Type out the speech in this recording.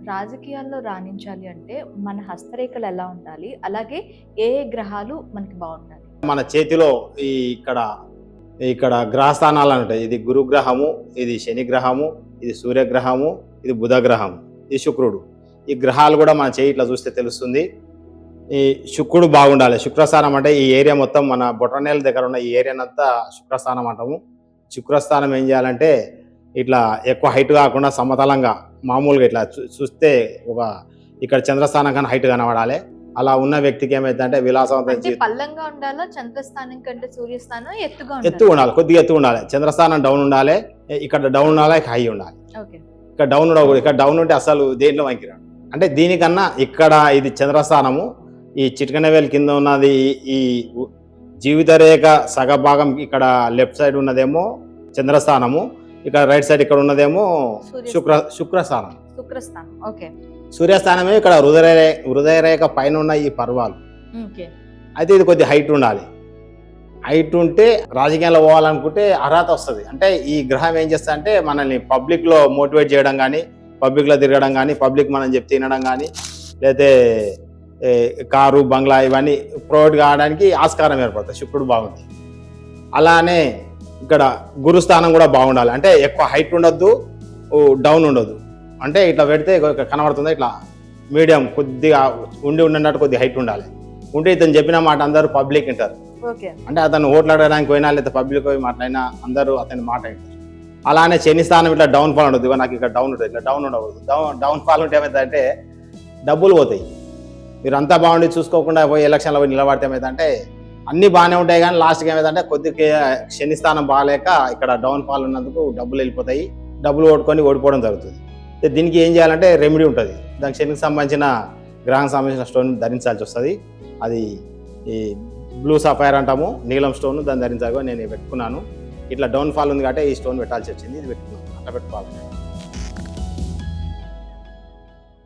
రాజకీయాల్లో రాణించాలి అంటే మన హస్తరేఖలు ఎలా ఉండాలి? అలాగే ఏ ఏ గ్రహాలు మనకి బావుండాలి? మన చేతిలో ఈ ఇక్కడ ఇక్కడ గ్రహస్థానాలు ఉంటాయి. ఇది గురుగ్రహము, ఇది శని గ్రహము, ఇది సూర్యగ్రహము, ఇది బుధ గ్రహము, ఇది శుక్రుడు. ఈ గ్రహాలు కూడా మన చేయి ఇట్లా చూస్తే తెలుస్తుంది. ఈ శుక్రుడు బాగుండాలి. శుక్రస్థానం అంటే ఈ ఏరియా మొత్తం మన బొటనవేలు దగ్గర ఉన్న ఈ ఏరియానంతా శుక్రస్థానం అంటాము. శుక్రస్థానం ఏం చేయాలంటే ఇట్లా ఎక్కువ హైట్ కాకుండా సమతలంగా మామూలుగా ఇట్లా చూస్తే ఒక ఇక్కడ చంద్రస్థానం కన్నా హైట్ కనబడాలి. అలా ఉన్న వ్యక్తికి ఏమైందంటే విలాసవంతం అంటే పల్లంగా ఉండాలా? చంద్రస్థానం కంటే సూర్యస్థానం ఎత్తుగా ఎత్తు ఉండాలి, కొద్దిగా ఎత్తు ఉండాలి. చంద్రస్థానం డౌన్ ఉండాలి, ఇక్కడ డౌన్ ఉండాలి, హై ఉండాలి. ఓకే. ఇక్కడ డౌన్ ఉండకూడదు. ఇక్కడ డౌన్ ఉంటే అసలు దేంట్లో వంకిరాడు. అంటే దీనికన్నా ఇక్కడ ఇది చంద్రస్థానము, ఈ చిటికనవేలు కింద ఉన్నది ఈ జీవిత రేఖ సగభాగం ఇక్కడ లెఫ్ట్ సైడ్ ఉన్నదేమో చంద్రస్థానము, ఇక్కడ రైట్ సైడ్ ఇక్కడ ఉన్నదేమో శుక్రస్థానం. శుక్రస్థానం. ఓకే. సూర్యస్థానమే ఇక్కడ హృదయ రేఖ పైన ఉన్న ఈ పర్వాలు. అయితే ఇది కొద్ది హైట్ ఉండాలి. హైట్ ఉంటే రాజకీయాల్లో పోవాలనుకుంటే అర్హత వస్తుంది. అంటే ఈ గ్రహం ఏం చేస్తా అంటే మనల్ని పబ్లిక్లో మోటివేట్ చేయడం కానీ, పబ్లిక్లో తిరగడం కానీ, పబ్లిక్ మనం చెప్తే వినడం కానీ, లేకపోతే కారు బంగ్లా ఇవన్నీ ప్రొవైడ్ కావడానికి ఆస్కారం ఏర్పడుతుంది. శుక్రుడు బాగుంది. అలానే ఇక్కడ గురుస్థానం కూడా బాగుండాలి. అంటే ఎక్కువ హైట్ ఉండొద్దు, డౌన్ ఉండొద్దు. అంటే ఇట్లా పెడితే కనబడుతుంది, ఇట్లా మీడియం కొద్దిగా ఉన్నట్టు కొద్దిగా హైట్ ఉండాలి. ఉంటే ఇతను చెప్పిన మాట అందరూ పబ్లిక్ వింటారు. అంటే అతను ఓట్లు అడగడానికి పోయినా లేదా పబ్లిక్ పోయి మాట్లాడినా అందరూ అతని మాట వింటారు. అలానే శని స్థానం ఇట్లా డౌన్ ఫాల్ ఉండదు. నాకు ఇక్కడ డౌన్ ఉంటుంది, ఇట్లా డౌన్ ఉండకూడదు. డౌన్ ఫాల్ ఉంటే ఏమవుతుందంటే డబ్బులు పోతాయి. మీరు అంతా బాగుండి చూసుకోకుండా పోయి ఎలక్షన్లో పోయి నిలబడితే ఏమవుతుందంటే అన్నీ బాగానే ఉంటాయి, కానీ లాస్ట్కి ఏమవుతుందంటే కొద్దిగా శని స్థానం బాగాలేక ఇక్కడ డౌన్ ఫాల్ ఉన్నందుకు డబ్బులు వెళ్ళిపోతాయి, డబ్బులు ఓడుకొని ఓడిపోవడం జరుగుతుంది. దీనికి ఏం చేయాలంటే రెమెడీ ఉంటుంది. దానికి శనికి సంబంధించిన గ్రహానికి సంబంధించిన స్టోన్ ధరించాల్సి వస్తుంది. అది ఈ బ్లూ సఫైర్ అంటాము, నీలం స్టోన్, దాన్ని ధరించాలి. నేను పెట్టుకున్నాను. ఇట్లా డౌన్ ఫాల్ ఉంది కాబట్టి ఈ స్టోన్ పెట్టాల్సి వచ్చింది. ఇది పెట్టుకున్నాను. అట్లా పెట్టుకోవాలి.